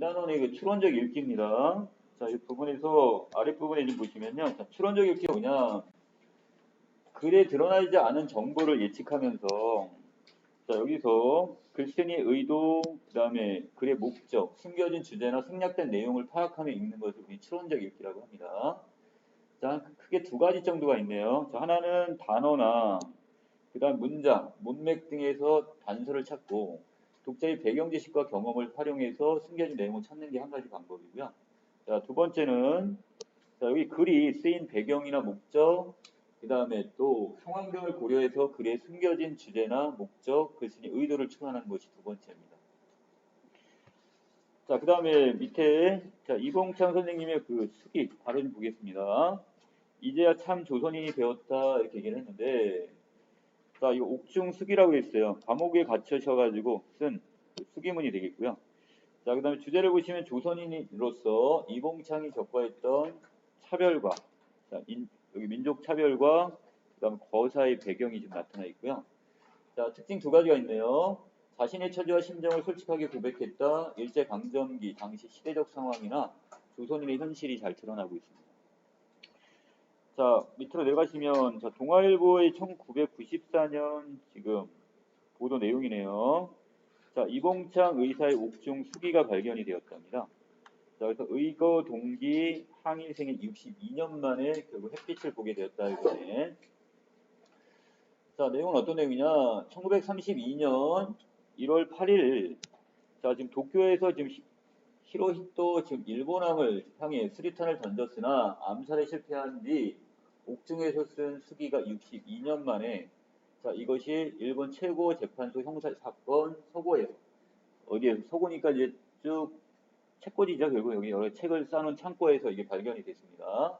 단원의 그 추론적 읽기입니다. 자, 이 부분에서 아랫부분에 좀 보시면요. 자, 추론적 읽기가 뭐냐? 글에 드러나지 않은 정보를 예측하면서 자, 여기서 글쓴이의 의도, 그 다음에 글의 목적, 숨겨진 주제나 생략된 내용을 파악하며 읽는 것을 우리 추론적 읽기라고 합니다. 자, 크게 두 가지 정도가 있네요. 자, 하나는 단어나 그 다음 문장, 문맥 등에서 단서를 찾고 독자의 배경 지식과 경험을 활용해서 숨겨진 내용을 찾는 게 한 가지 방법이고요. 자, 두 번째는 자, 여기 글이 쓰인 배경이나 목적, 그 다음에 또 상황 등을 고려해서 글에 숨겨진 주제나 목적, 글쓴이 의도를 추론하는 것이 두 번째입니다. 자, 그 다음에 밑에 자, 이봉창 선생님의 그 수기 바로 좀 보겠습니다. 이제야 참 조선인이 되었다 이렇게 얘기를 했는데 자, 이거 옥중수기라고 했어요. 감옥에 갇혀셔가지고 쓴 수기문이 되겠고요. 자, 그 다음에 주제를 보시면 조선인으로서 이봉창이 겪어했던 차별과 자, 여기 민족 차별과 그다음 거사의 배경이 좀 나타나 있고요. 자, 특징 두 가지가 있네요. 자신의 처지와 심정을 솔직하게 고백했다. 일제강점기 당시 시대적 상황이나 조선인의 현실이 잘 드러나고 있습니다. 자, 밑으로 내려가시면 자, 동아일보의 1994년 지금 보도 내용이네요. 자, 이봉창 의사의 옥중 수기가 발견이 되었답니다. 자, 그래서 의거 동기 항일 생애 62년 만에 결국 햇빛을 보게 되었다 이번에. 자, 내용은 어떤 내용이냐? 1932년 1월 8일 자, 지금 도쿄에서 지금 히로히토 지금 일본함을 향해 수리탄을 던졌으나 암살에 실패한 뒤 옥중에서 쓴 수기가 62년 만에 자, 이것이 일본 최고 재판소 형사 사건 서고에서 어디에 서고니까 이제 쭉 책꽂이죠. 결국 여기 여러 책을 쌓는 창고에서 이게 발견이 됐습니다.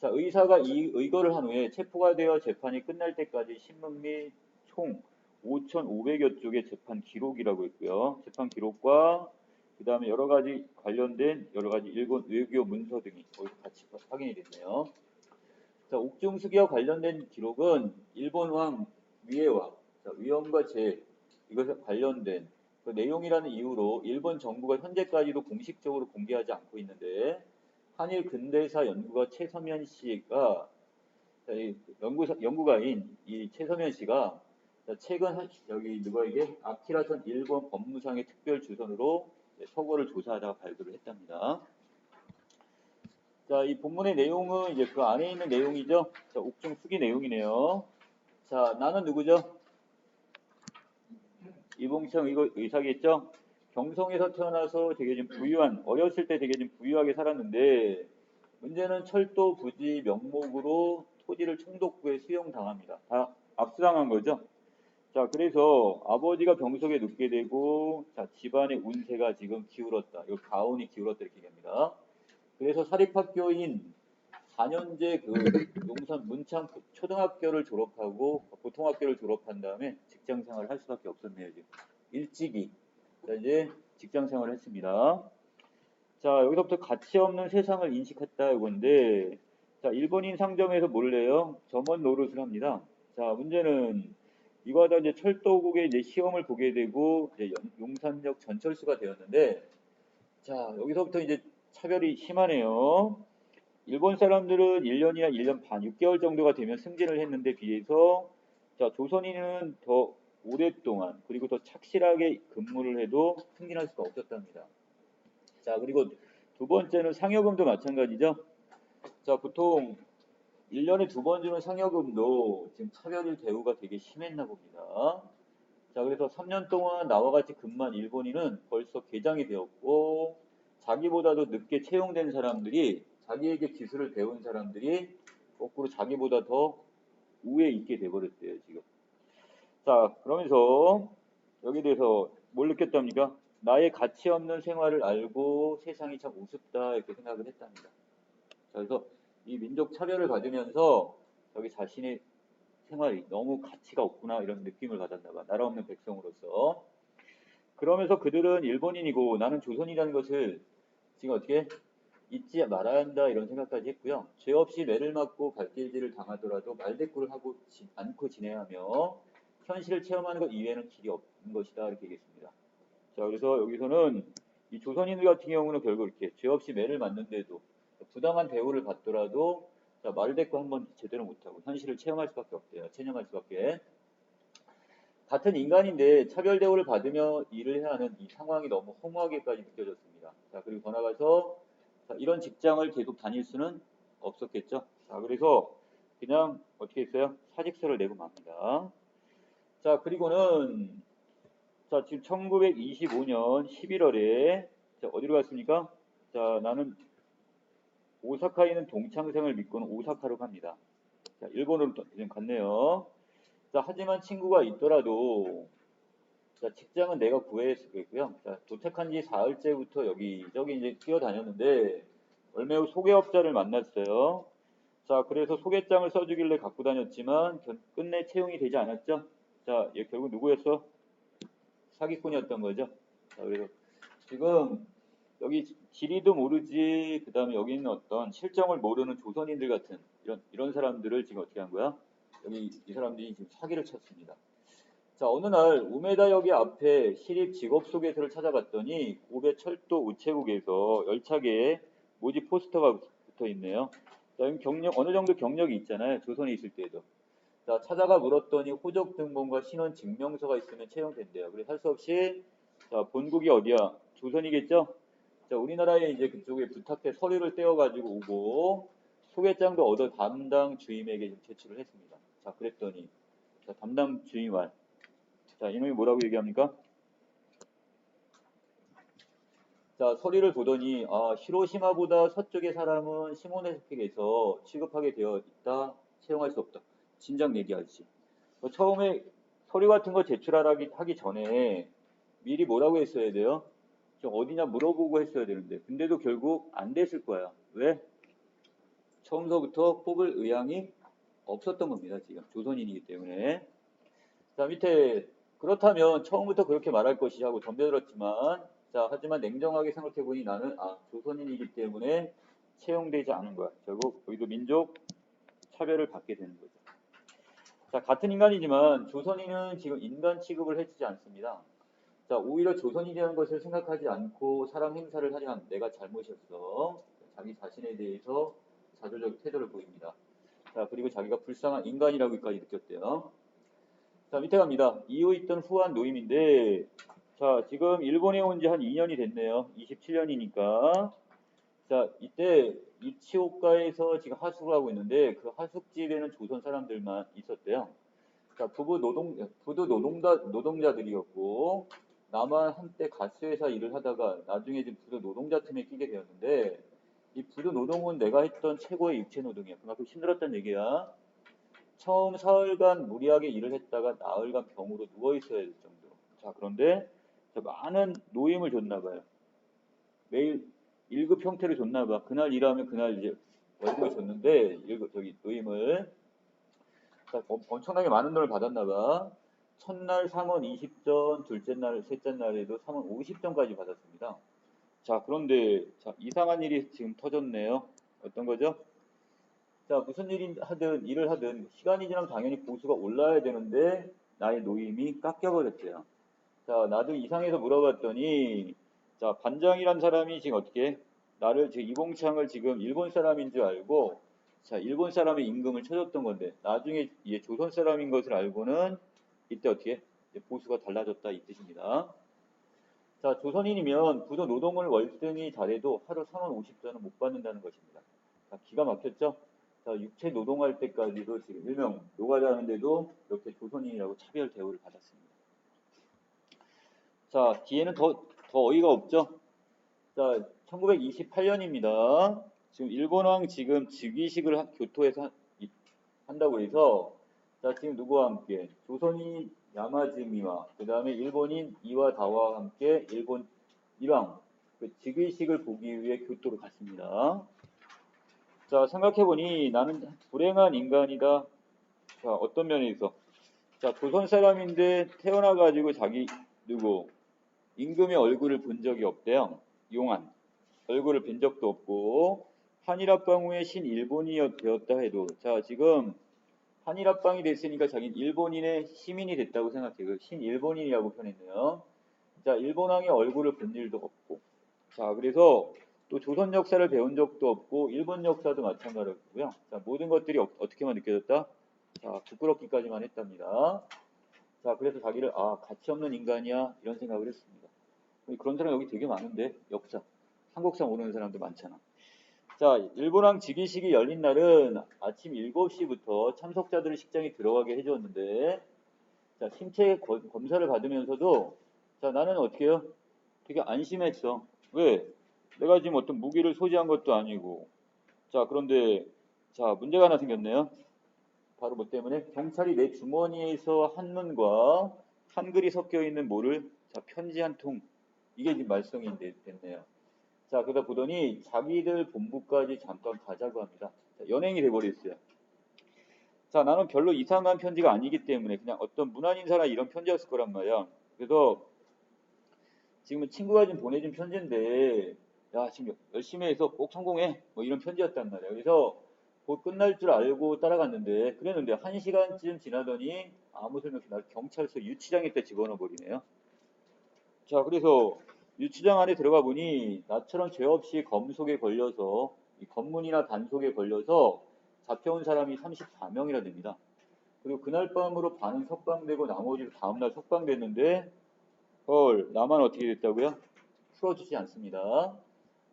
자, 의사가 이 의거를 한 후에 체포가 되어 재판이 끝날 때까지 신문 및 총 5,500여 쪽의 재판 기록이라고 있고요. 재판 기록과 그 다음에 여러 가지 관련된 여러 가지 일본 외교 문서 등이 거기서 같이 확인이 됐네요. 자, 옥중수기와 관련된 기록은 일본 왕 위에와 위엄과 제 이것에 관련된 그 내용이라는 이유로 일본 정부가 현재까지도 공식적으로 공개하지 않고 있는데 한일 근대사 연구가 최서면 씨가 연구가인 이 최서면 씨가 최근 여기 누구에게 아키라 전 일본 법무상의 특별 주선으로 서고를 조사하다가 발표를 했답니다. 자, 이 본문의 내용은 이제 그 안에 있는 내용이죠. 자, 옥중 수기 내용이네요. 자, 나는 누구죠? 이봉창 의사겠죠? 경성에서 태어나서 되게 좀 부유한, 어렸을 때 되게 좀 부유하게 살았는데, 문제는 철도 부지 명목으로 토지를 총독부에 수용당합니다. 다 압수당한 거죠. 자, 그래서 아버지가 병석에 눕게 되고, 자, 집안의 운세가 지금 기울었다. 이거 가온이 기울었다 이렇게 얘기합니다. 그래서 사립학교인 4년제 그 용산 문창 초등학교를 졸업하고 보통학교를 졸업한 다음에 직장 생활을 할 수밖에 없었네요. 지금 일찍이 자, 이제 직장 생활을 했습니다. 자, 여기서부터 가치 없는 세상을 인식했다 이건데 자, 일본인 상점에서 몰래요 점원 노릇을 합니다. 자, 문제는 이거 하다 이제 철도국의 이제 시험을 보게 되고 이제 용산역 전철수가 되었는데 자, 여기서부터 이제 차별이 심하네요. 일본 사람들은 1년이나 1년 반, 6개월 정도가 되면 승진을 했는데 비해서 자, 조선인은 더 오랫동안 그리고 더 착실하게 근무를 해도 승진할 수가 없었답니다. 자, 그리고 두 번째는 상여금도 마찬가지죠. 자, 보통 1년에 2번 주는 상여금도 지금 차별 대우가 되게 심했나 봅니다. 자, 그래서 3년 동안 나와 같이 근무한 일본인은 벌써 계장이 되었고 자기보다도 늦게 채용된 사람들이 자기에게 기술을 배운 사람들이 거꾸로 자기보다 더 우위에 있게 돼버렸대요, 지금. 자, 그러면서 여기에 대해서 뭘 느꼈답니까? 나의 가치 없는 생활을 알고 세상이 참 우습다 이렇게 생각을 했답니다. 자, 그래서 이 민족 차별을 받으면서 여기 자신의 생활이 너무 가치가 없구나 이런 느낌을 받았나 봐. 나라 없는 백성으로서. 그러면서 그들은 일본인이고 나는 조선이라는 것을 지금 어떻게 잊지 말아야 한다 이런 생각까지 했고요. 죄 없이 매를 맞고 발길질을 당하더라도 말대꾸를 하고 않고 지내야 하며 현실을 체험하는 것 이외에는 길이 없는 것이다 이렇게 얘기했습니다. 자, 그래서 여기서는 이 조선인들 같은 경우는 결국 이렇게 죄 없이 매를 맞는데도 부당한 대우를 받더라도 자, 말대꾸 한번 제대로 못하고 현실을 체험할 수밖에 없대요. 체념할 수밖에. 같은 인간인데 차별 대우를 받으며 일을 해야 하는 이 상황이 너무 허무하게까지 느껴졌습니다. 자, 그리고 더 나가서 자, 이런 직장을 계속 다닐 수는 없었겠죠. 자, 그래서 그냥 어떻게 했어요? 사직서를 내고 맙니다. 자, 그리고는 자, 지금 1925년 11월에 자, 어디로 갔습니까? 자, 나는 오사카에 있는 동창생을 믿고는 오사카로 갑니다. 자, 일본으로 지금 갔네요. 자, 하지만 친구가 있더라도 자, 직장은 내가 구해야 되겠고요. 자, 도착한 지 사흘째부터 여기저기 이제 뛰어다녔는데 얼마 후 소개업자를 만났어요. 자, 그래서 소개장을 써주길래 갖고 다녔지만 끝내 채용이 되지 않았죠. 자, 얘 결국 누구였어? 사기꾼이었던 거죠. 자, 그래서 지금 여기 지리도 모르지, 그 다음에 여기 있는 어떤 실정을 모르는 조선인들 같은 이런 사람들을 지금 어떻게 한 거야? 여기 이 사람들이 지금 사기를 쳤습니다. 자, 어느 날 우메다역이 앞에 시립 직업소개서를 찾아봤더니 고베 철도 우체국에서 열차계에 모집 포스터가 붙어 있네요. 자, 여기 어느 정도 경력이 있잖아요. 조선에 있을 때도. 자, 찾아가 물었더니 호적 등본과 신원 증명서가 있으면 채용된대요. 그래서 할 수 없이 자, 본국이 어디야? 조선이겠죠? 자, 우리나라에 이제 그쪽에 부탁해 서류를 떼어가지고 오고 소개장도 얻어 담당 주임에게 좀 제출을 했습니다. 자, 그랬더니 자, 담당 주임 말. 자, 이놈이 뭐라고 얘기합니까? 자, 서류를 보더니 히로시마보다 서쪽의 사람은 시모네스택에서 취급하게 되어 있다. 채용할 수 없다. 진작 얘기하지. 처음에 서류 같은 거 제출하기 전에 미리 뭐라고 했어야 돼요? 좀 어디냐 물어보고 했어야 되는데 근데도 결국 안 됐을 거야. 왜? 처음서부터 뽑을 의향이 없었던 겁니다. 지금 조선인이기 때문에. 자, 밑에 그렇다면 처음부터 그렇게 말할 것이 하고 덤벼들었지만 자, 하지만 냉정하게 생각해보니 나는 조선인이기 때문에 채용되지 않은 거야. 결국 여기도 민족 차별을 받게 되는 거죠. 자, 같은 인간이지만 조선인은 지금 인간 취급을 해주지 않습니다. 자, 오히려 조선인이라는 것을 생각하지 않고 사람 행사를 하려는 내가 잘못이었어. 자기 자신에 대해서 자조적 태도를 보입니다. 자, 그리고 자기가 불쌍한 인간이라고까지 느꼈대요. 자, 밑에 갑니다. 이후 있던 후한 노임인데, 자, 지금 일본에 온 지 한 2년이 됐네요. 27년이니까. 자, 이때 이치오카에서 지금 하숙을 하고 있는데, 그 하숙집에는 조선 사람들만 있었대요. 자, 부도 노동자들이었고, 나만 한때 가스회사 일을 하다가 나중에 지금 부도 노동자 틈에 끼게 되었는데, 이 부도 노동은 내가 했던 최고의 육체 노동이야. 그만큼 힘들었단 얘기야. 처음 사흘간 무리하게 일을 했다가 나흘간 병으로 누워 있어야 될 정도로. 자, 그런데 많은 노임을 줬나 봐요. 매일 1급 형태를 줬나 봐. 그날 일하면 그날 이제 월급을 줬는데 노임을 자, 엄청나게 많은 돈을 받았나 봐. 첫날 3원 20전, 둘째 날, 셋째 날에도 3원 50전까지 받았습니다. 자, 그런데 자, 이상한 일이 지금 터졌네요. 어떤 거죠? 자, 무슨 일을 하든 시간이 지나면 당연히 보수가 올라야 되는데 나의 노임이 깎여버렸대요. 자, 나도 이상해서 물어봤더니 자, 반장이란 사람이 지금 어떻게 나를 지금 이봉창을 지금 일본 사람인 줄 알고 자, 일본 사람의 임금을 쳐줬던 건데 나중에 이게 조선 사람인 것을 알고는 이때 어떻게 보수가 달라졌다 이 뜻입니다. 자, 조선인이면 부도 노동을 월등히 잘해도 하루 3원 50전은 못 받는다는 것입니다. 자, 기가 막혔죠? 자, 육체 노동할 때까지도 지금 일명 노가다 하는데도 이렇게 조선인이라고 차별 대우를 받았습니다. 자, 뒤에는 더 어이가 없죠? 자, 1928년입니다. 지금 일본왕 지금 즉위식을 교토에서 한다고 해서 자, 지금 누구와 함께 조선인 야마즈미와 그 다음에 일본인 이와다와 함께 일본 일왕 그 즉위식을 보기 위해 교토로 갔습니다. 자, 생각해보니 나는 불행한 인간이다. 자, 어떤 면에서 자, 조선 사람인데 태어나가지고 자기 임금의 얼굴을 본 적이 없대요. 용한 얼굴을 본 적도 없고 한일합방 후에 신일본이 되었다 해도 자, 지금 한일합방이 됐으니까 자기는 일본인의 시민이 됐다고 생각해요. 신일본인이라고 표현했네요. 자, 일본왕의 얼굴을 본 일도 없고 자, 그래서 또 조선 역사를 배운 적도 없고 일본 역사도 마찬가지고요. 자, 모든 것들이 어떻게만 느껴졌다? 자, 부끄럽기까지만 했답니다. 자, 그래서 자기를 가치 없는 인간이야 이런 생각을 했습니다. 그런 사람 여기 되게 많은데 역사, 한국사 모르는 사람도 많잖아. 자, 일본왕 즉위식이 열린 날은 아침 7시부터 참석자들을 식장에 들어가게 해주었는데, 자, 신체 검사를 받으면서도, 자, 나는 어떻게 해요? 되게 안심했어. 왜? 내가 지금 어떤 무기를 소지한 것도 아니고. 자, 그런데, 자, 문제가 하나 생겼네요. 바로 뭐 때문에? 경찰이 내 주머니에서 한문과 한글이 섞여 있는 뭐를, 자, 편지 한 통. 이게 지금 말썽이 됐네요. 자, 그러다 보더니 자기들 본부까지 잠깐 가자고 합니다. 자, 연행이 돼버렸어요. 자, 나는 별로 이상한 편지가 아니기 때문에 그냥 어떤 무난인사나 이런 편지였을 거란 말이야. 그래서 지금은 친구가 지금 보내준 편지인데, 야, 지금 열심히 해서 꼭 성공해. 뭐 이런 편지였단 말이야. 그래서 곧 끝날 줄 알고 따라갔는데, 그랬는데 1시간쯤 지나더니 아무 소리 없이 날 경찰서 유치장에 집어넣어 버리네요. 자, 그래서 유치장 안에 들어가 보니 나처럼 죄 없이 검속에 걸려서 이 검문이나 단속에 걸려서 잡혀온 사람이 34명이나 됩니다. 그리고 그날 밤으로 반은 석방되고 나머지 다음날 석방됐는데 헐, 나만 어떻게 됐다고요? 풀어주지 않습니다.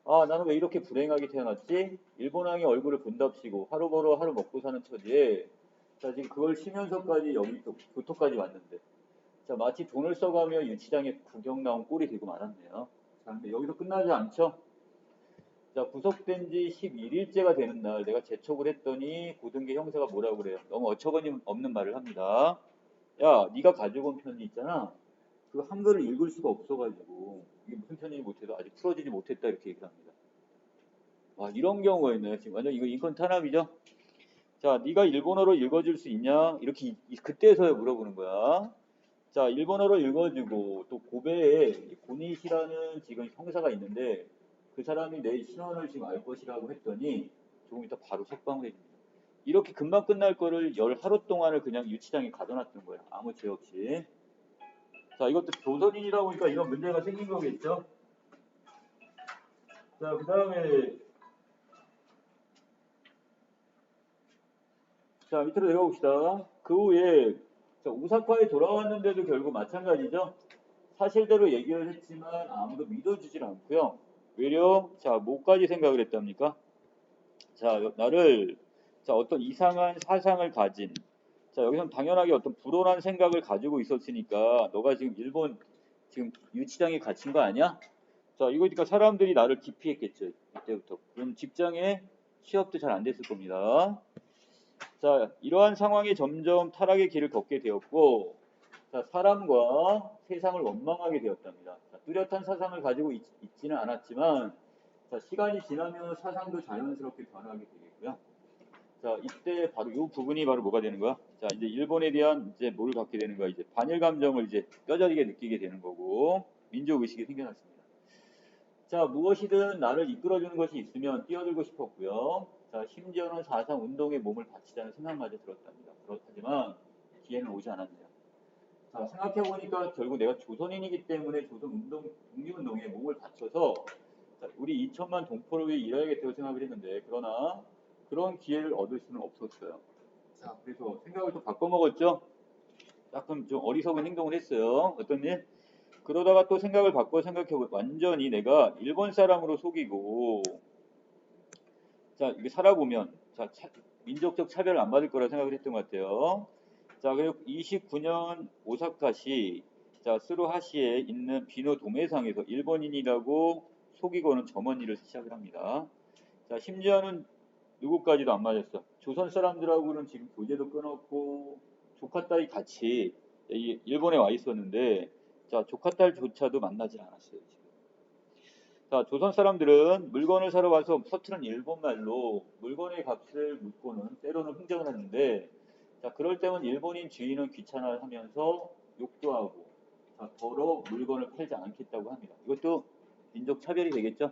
아, 나는 왜 이렇게 불행하게 태어났지? 일본왕의 얼굴을 본답시고 하루 벌어 하루 먹고 사는 처지에 자, 지금 그걸 쉬면서까지 여기 또 교토까지 왔는데 자, 마치 돈을 써가며 유치장에 구경 나온 꼴이 되고 말았네요. 자, 근데 여기서 끝나지 않죠? 자, 구속된 지 11일째가 되는 날 내가 재촉을 했더니 고등계 형사가 뭐라고 그래요? 너무 어처구니없는 말을 합니다. 야, 네가 가지고 온 편지 있잖아. 그 한글을 읽을 수가 없어가지고 이게 무슨 편지인지 못해도 아직 풀어지지 못했다 이렇게 얘기를 합니다. 와, 이런 경우가 있네요. 지금 완전 이거 인권 탄압이죠? 자, 네가 일본어로 읽어줄 수 있냐? 이렇게 그때서야 물어보는 거야. 자, 일본어로 읽어주고 또 고베에 고니시라는 지금 형사가 있는데 그 사람이 내 신원을 지금 알 것이라고 했더니 조금 이따 바로 석방을 해줍니다. 이렇게 금방 끝날 거를 열 하루 동안을 그냥 유치장에 가둬놨던 거예요. 아무 죄 없이. 자, 이것도 조선인이다 보니까 이런 문제가 생긴 거겠죠. 자, 그 다음에 자, 밑으로 내려봅시다. 그 후에 자, 오사카에 돌아왔는데도 결국 마찬가지죠. 사실대로 얘기를 했지만 아무도 믿어주질 않고요. 외려 자, 뭐까지 생각을 했답니까? 자, 나를 자, 어떤 이상한 사상을 가진 자, 여기서는 당연하게 어떤 불온한 생각을 가지고 있었으니까 너가 지금 일본 지금 유치장에 갇힌 거 아니야? 자, 이거니까 사람들이 나를 기피했겠죠. 이때부터. 그럼 직장에 취업도 잘 안 됐을 겁니다. 자, 이러한 상황이 점점 타락의 길을 걷게 되었고, 자, 사람과 세상을 원망하게 되었답니다. 자, 뚜렷한 사상을 가지고 있지는 않았지만, 자, 시간이 지나면 사상도 자연스럽게 변하게 되겠고요. 자, 이때 바로 이 부분이 바로 뭐가 되는 거야? 자, 이제 일본에 대한 이제 뭘 갖게 되는 거야? 이제 반일 감정을 이제 뼈저리게 느끼게 되는 거고, 민족 의식이 생겨났습니다. 자, 무엇이든 나를 이끌어주는 것이 있으면 뛰어들고 싶었고요. 자, 심지어는 4.3 운동에 몸을 바치자는 생각마저 들었답니다. 하지만 기회는 오지 않았네요. 자, 생각해보니까 결국 내가 조선인이기 때문에 독립운동에 몸을 바쳐서 자, 우리 2천만 동포를 위해 일해야겠다고 생각을 했는데 그러나 그런 기회를 얻을 수는 없었어요. 자, 그래서 생각을 또 바꿔먹었죠. 조금 좀 어리석은 행동을 했어요. 어떤 일? 그러다가 또 생각을 바꿔 생각해보면 완전히 내가 일본 사람으로 속이고 자 이게 살아보면 자 민족적 차별을 안 받을 거라 생각을 했던 것 같아요. 자 그리고 29년 오사카시 자 스루하시에 있는 비노 도매상에서 일본인이라고 속이고는 점원일을 시작을 합니다. 자 심지어는 누구까지도 안 맞았어. 조선 사람들하고는 지금 교제도 끊었고 조카 딸이 같이 일본에 와 있었는데 자 조카 딸조차도 만나질 않았어요. 지금. 자 조선 사람들은 물건을 사러 와서 서투른 일본말로 물건의 값을 묻고는 때로는 흥정을 하는데 자 그럴 때면 일본인 주인은 귀찮아하면서 욕도 하고 자 더러 물건을 팔지 않겠다고 합니다. 이것도 민족 차별이 되겠죠.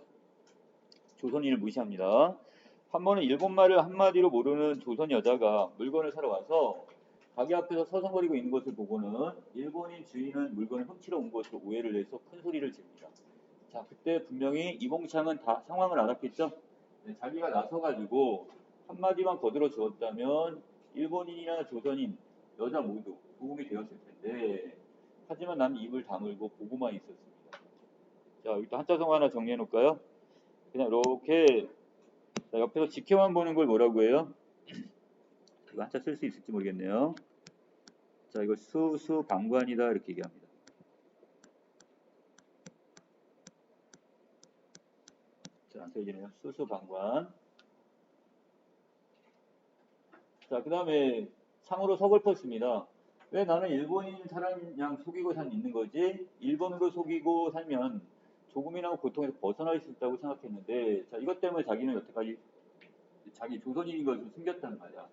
조선인을 무시합니다. 한 번은 일본말을 한마디로 모르는 조선 여자가 물건을 사러 와서 가게 앞에서 서성거리고 있는 것을 보고는 일본인 주인은 물건을 훔치러 온 것으로 오해를 해서 큰 소리를 지릅니다. 자, 그때 분명히 이봉창은 다 상황을 알았겠죠? 네, 자기가 나서가지고 한마디만 거들어 주었다면 일본인이나 조선인, 여자 모두 도움이 되었을 텐데, 하지만 난 입을 다물고 보고만 있었습니다. 자, 여기 또 한자성 하나 정리해 놓을까요? 그냥 이렇게 옆에서 지켜만 보는 걸 뭐라고 해요? 이거 한자 쓸 수 있을지 모르겠네요. 자, 이거 수방관이다 이렇게 얘기합니다. 자, 안 써지네요. 수방관. 자, 그 다음에 상으로 서글펐습니다. 왜 나는 일본인 사람 양 속이고 있는 거지? 일본으로 속이고 살면 조금이나마 고통에서 벗어날 수 있다고 생각했는데, 자, 이것 때문에 자기는 여태까지 자기 조선인인 것을 숨겼단 말이야.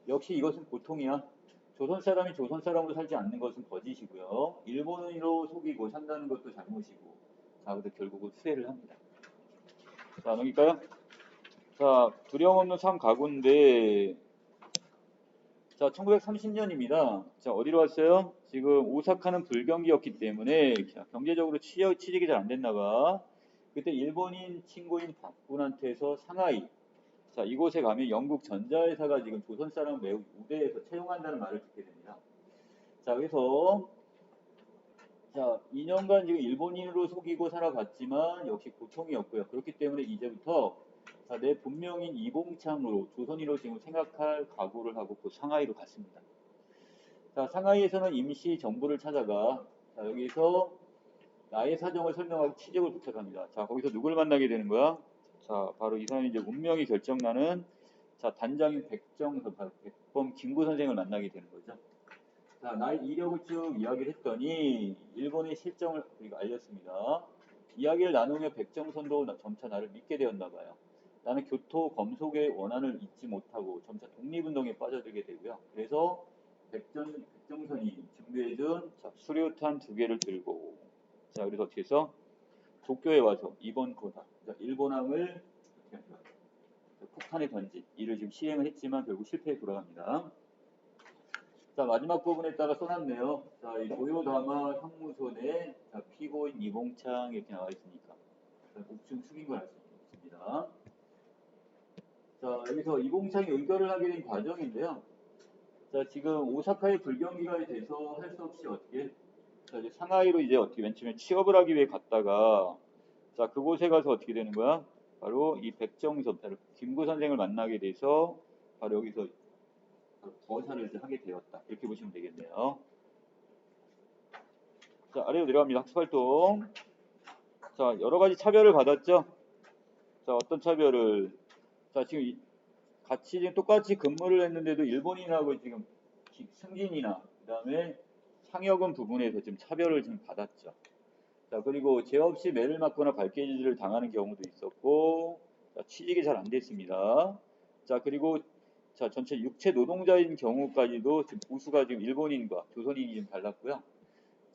역시 이것은 고통이야. 조선 사람이 조선 사람으로 살지 않는 것은 거짓이고요. 일본인으로 속이고 산다는 것도 잘못이고. 자, 그래서 결국은 수혜를 합니다. 자, 넘길까요? 자, 두려움 없는 삶 가구인데, 자, 1930년입니다. 자, 어디로 왔어요? 지금 오사카는 불경기였기 때문에 경제적으로 취직이 잘 안 됐나 봐. 그때 일본인 친구인 박군한테서 상하이, 자, 이곳에 가면 영국 전자회사가 지금 조선 사람 매우 우대해서 채용한다는 말을 듣게 됩니다. 자, 그래서 자, 2년간 지금 일본인으로 속이고 살아봤지만 역시 고통이었고요. 그렇기 때문에 이제부터 자, 내 본명인 이봉창으로 조선인으로 지금 생각할 각오를 하고 그 상하이로 갔습니다. 자, 상하이에서는 임시 정부를 찾아가 자, 여기서 나의 사정을 설명하고 취직을 부탁합니다. 자, 거기서 누굴 만나게 되는 거야? 자, 바로 이 사람이 이제 운명이 결정나는 자, 단장인 백정선, 백범 김구 선생을 만나게 되는 거죠. 자, 나의 이력을 쭉 이야기를 했더니 일본의 실정을 우리가 알렸습니다. 이야기를 나누며 백정선도 점차 나를 믿게 되었나 봐요. 나는 교토 검속의 원한을 잊지 못하고 점차 독립운동에 빠져들게 되고요. 그래서 백정선이 준비해준 수류탄 2개를 들고 자, 그래서 어떻게 해서 도쿄에 와서 이번 거다. 일본함을 폭탄에 던진 이를 지금 시행을 했지만 결국 실패에 돌아갑니다. 자, 마지막 부분에다가 써놨네요. 자, 이 도요다마 형무소내 자, 피고인 이봉창 이렇게 나와 있으니까 옥중 숙인 걸 알 수 있습니다. 자, 여기서 이봉창이 의결을 하게 된 과정인데요. 자, 지금 오사카에 불경기가 돼서 할 수 없이 어떻게 자, 이제 상하이로 이제 어떻게 맨 처음에 취업을 하기 위해 갔다가 자, 그곳에 가서 어떻게 되는 거야? 바로 이 백정섭, 김구 선생을 만나게 돼서 바로 여기서 거사를 하게 되었다. 이렇게 보시면 되겠네요. 자, 아래로 내려갑니다. 학습활동. 자, 여러 가지 차별을 받았죠? 자, 어떤 차별을? 자, 지금 같이 지금 똑같이 근무를 했는데도 일본인하고 지금 승진이나 그 다음에 상여금 부분에서 지금 차별을 지금 받았죠. 자, 그리고 죄 없이 매를 맞거나 발길질을 당하는 경우도 있었고, 자, 취직이 잘 안 됐습니다. 자, 그리고 자, 전체 육체 노동자인 경우까지도 지금 보수가 지금 일본인과 조선인이 좀 달랐고요.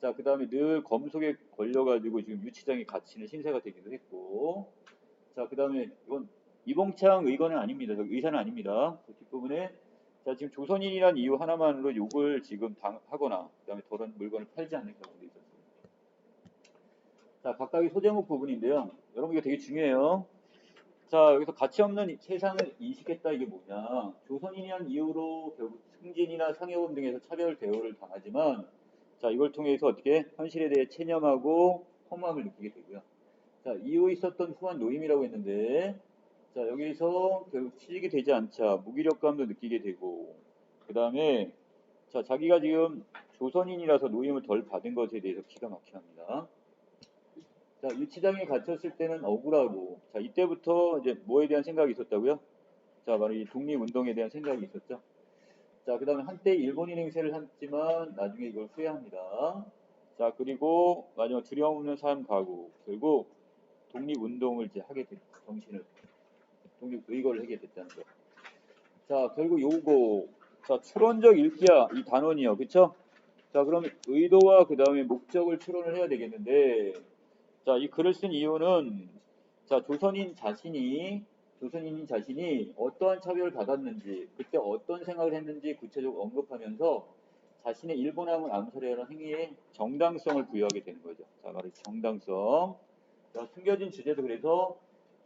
자, 그 다음에 늘 검속에 걸려가지고 지금 유치장에 갇히는 신세가 되기도 했고, 자, 그 다음에 이건 이봉창 의관은 아닙니다. 의사는 아닙니다. 그 뒷부분에 자, 지금 조선인이란 이유 하나만으로 욕을 지금 하거나 그 다음에 저런 물건을 팔지 않는 경우도 있었습니다. 자, 각각의 소제목 부분인데요. 여러분 이거 되게 중요해요. 자, 여기서 가치 없는 세상을 인식했다 이게 뭐냐. 조선인이란 이유로 결국 승진이나 상여금 등에서 차별 대우를 당하지만 자, 이걸 통해서 어떻게 현실에 대해 체념하고 허무함을 느끼게 되고요. 자, 이후 있었던 후한 노임이라고 했는데 자, 여기서 결국 취직이 되지 않자 무기력감도 느끼게 되고 그 다음에 자, 자기가 지금 조선인이라서 노임을 덜 받은 것에 대해서 기가 막혀 합니다. 자, 유치장에 갇혔을 때는 억울하고, 자, 이때부터 이제 뭐에 대한 생각이 있었다고요? 자, 바로 이 독립운동에 대한 생각이 있었죠. 자, 그 다음에 한때 일본인 행세를 했지만 나중에 이걸 후회합니다. 자, 그리고 마지막 두려움 없는 삶 가고, 결국 독립운동을 이제 하게 됐, 독립의거를 하게 됐다는 거. 자, 결국 요거, 자, 추론적 일기야, 이 단원이요. 그쵸? 자, 그럼 의도와 그 다음에 목적을 추론을 해야 되겠는데, 자, 이 글을 쓴 이유는 자, 조선인인 자신이 어떠한 차별을 받았는지, 그때 어떤 생각을 했는지 구체적으로 언급하면서 자신의 일본함을 암살하려는 행위에 정당성을 부여하게 되는 거죠. 자, 바로 정당성. 자, 숨겨진 주제도 그래서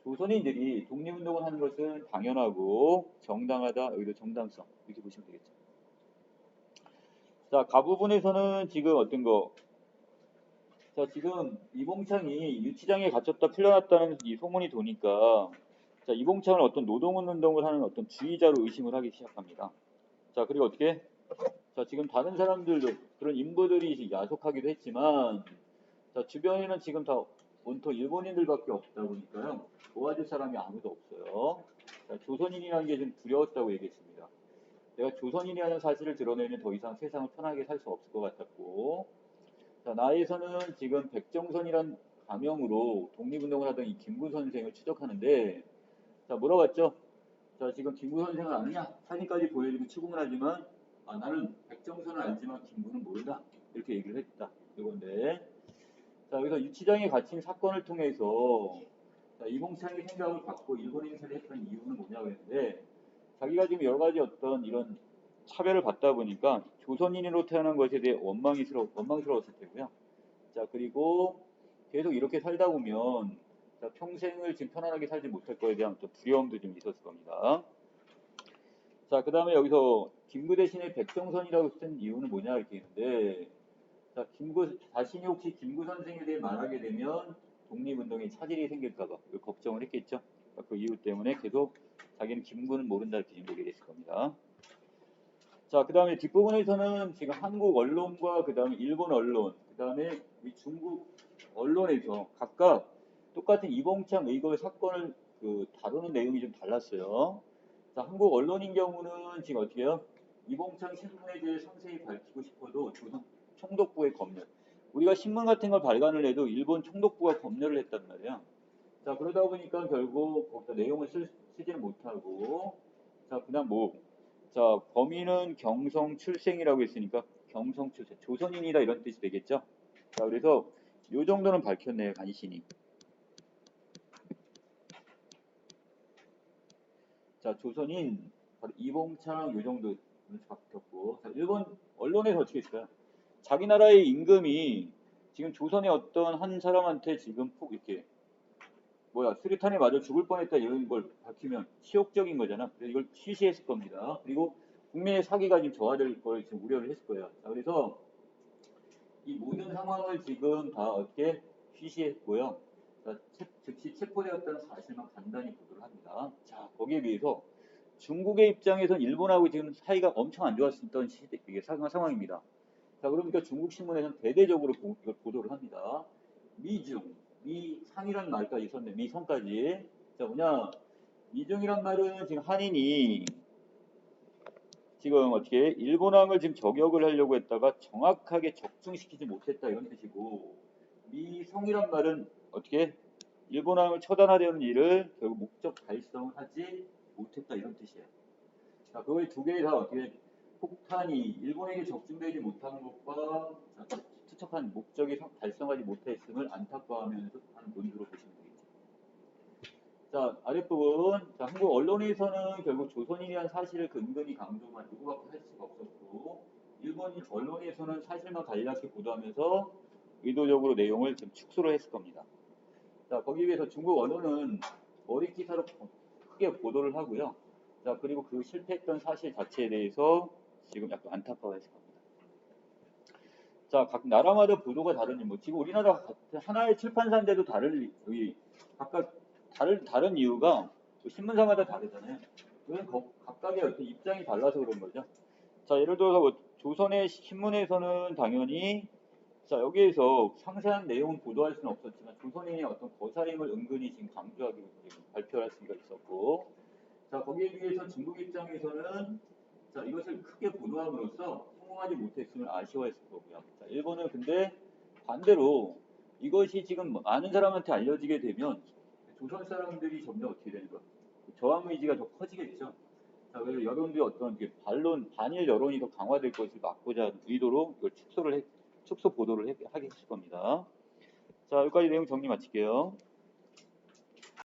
조선인들이 독립운동을 하는 것은 당연하고 정당하다. 여기도 정당성 이렇게 보시면 되겠죠. 자, 가 부분에서는 지금 어떤 거? 자, 지금 이봉창이 유치장에 갇혔다 풀려났다는 이 소문이 도니까 자, 이봉창을 어떤 노동운동을 하는 어떤 주의자로 의심을 하기 시작합니다. 자, 그리고 어떻게? 자, 지금 다른 사람들도 그런 인부들이 야속하기도 했지만 자, 주변에는 지금 다 온통 일본인들밖에 없다 보니까요. 도와줄 사람이 아무도 없어요. 자, 조선인이라는 게 좀 두려웠다고 얘기했습니다. 내가 조선인이라는 사실을 드러내면 더 이상 세상을 편하게 살 수 없을 것 같았고 자, 나에서는 지금 백정선이란 가명으로 독립운동을 하던 이 김구 선생을 추적하는데 자, 물어봤죠? 자, 지금 김구 선생을 아느냐? 사진까지 보여주고 추궁을 하지만 나는 백정선을 알지만 김구는 모른다. 이렇게 얘기를 했다. 이건데 자, 여기서 유치장에 갇힌 사건을 통해서 자, 이봉창의 생각을 받고 일본 행세를 했던 이유는 뭐냐고 했는데 자기가 지금 여러 가지 어떤 이런 차별을 받다 보니까 조선인으로 태어난 것에 대해 원망스러웠을 테고요. 자, 그리고 계속 이렇게 살다 보면 자, 평생을 지금 편안하게 살지 못할 거에 대한 또 두려움도 좀 있었을 겁니다. 자, 그 다음에 여기서 김구 대신에 백정선이라고 쓴 이유는 뭐냐 이렇게 있는데 자, 김구 자신이 혹시 김구 선생에 대해 말하게 되면 독립운동에 차질이 생길까봐 걱정을 했겠죠. 그 이유 때문에 계속 자기는 김구는 모른다 이렇게 얘기를 했을 겁니다. 자, 그 다음에 뒷부분에서는 지금 한국 언론과 그 다음에 일본 언론, 그 다음에 중국 언론에서 각각 똑같은 이봉창 의거 사건을 다루는 내용이 좀 달랐어요. 자, 한국 언론인 경우는 지금 어떻게 해요? 이봉창 신문에 대해 상세히 밝히고 싶어도 조선 총독부의 검열. 우리가 신문 같은 걸 발간을 해도 일본 총독부가 검열을 했단 말이야. 자, 그러다 보니까 결국 거기다 내용을 쓰지는 못하고 자, 그다음 자, 범인은 경성 출생이라고 했으니까 경성 출생, 조선인이다 이런 뜻이 되겠죠. 자, 그래서 요 정도는 밝혔네요, 간신히. 자, 조선인 바로 이봉창 요 정도 밝혔고, 자, 일본 언론에서 어떻게 했을까요? 자기 나라의 임금이 지금 조선의 어떤 한 사람한테 지금 이렇게 수류탄에 맞아 죽을 뻔했다 이런 걸 밝히면 치욕적인 거잖아. 그래서 이걸 취시했을 겁니다. 그리고 국민의 사기가 지금 저하될 걸 지금 우려를 했을 거예요. 자, 그래서 이 모든 상황을 지금 다 어떻게 취시했고요. 자, 즉시 체포되었다는 사실만 간단히 보도를 합니다. 자, 거기에 비해서 중국의 입장에선 일본하고 지금 사이가 엄청 안 좋았던 이게 상황입니다. 자, 그러니까 중국 신문에서는 대대적으로 이걸 보도를 합니다. 미중, 미상이란 말까지 썼네. 미성까지. 자, 뭐냐? 미중이란 말은 지금 한인이 지금 어떻게 일본왕을 지금 저격을 하려고 했다가 정확하게 적중시키지 못했다 이런 뜻이고 미성이란 말은 어떻게 일본왕을 처단하려는 일을 결국 목적 달성을 하지 못했다 이런 뜻이에요. 자, 그걸 두 개 다 어떻게 폭탄이 일본에게 적중되지 못한 것과 투척한 목적이 달성하지 못했음을 안타까워하면서 하는 논의로 보시면 되겠죠. 자, 아랫부분. 자, 한국 언론에서는 결국 조선인이라는 사실을 근근히 강조만 누구밖에 할 수가 없었고, 일본 언론에서는 사실만 간략히 보도하면서 의도적으로 내용을 좀 축소를 했을 겁니다. 자, 거기에 비해서 중국 언론은 머리 기사로 크게 보도를 하고요. 자, 그리고 그 실패했던 사실 자체에 대해서 지금 약간 안타까워했을 겁니다. 자, 각 나라마다 보도가 다르니 지금 우리나라 하나의 출판사인데도 각각 다른 이유가 신문사마다 다르잖아요. 그건 각각의 어떤 입장이 달라서 그런 거죠. 자, 예를 들어서 조선의 신문에서는 당연히 자, 여기에서 상세한 내용은 보도할 수는 없었지만 조선인의 어떤 거사림을 은근히 지금 강조하기 위해서 발표할 수가 있었고 자, 거기에 비해서 중국 입장에서는 자, 이것을 크게 보도함으로써 성공하지 못했음을 아쉬워했을 거고요. 자, 일본은 근데 반대로 이것이 지금 많은 사람한테 알려지게 되면 조선 사람들이 점점 어떻게 되는 거 저항 의지가 더 커지겠죠. 자, 그래서 여론들이 어떤 반일 여론이 더 강화될 것을 막고자 하는 의도로 이걸 축소 보도를 하게 했을 겁니다. 자, 여기까지 내용 정리 마칠게요.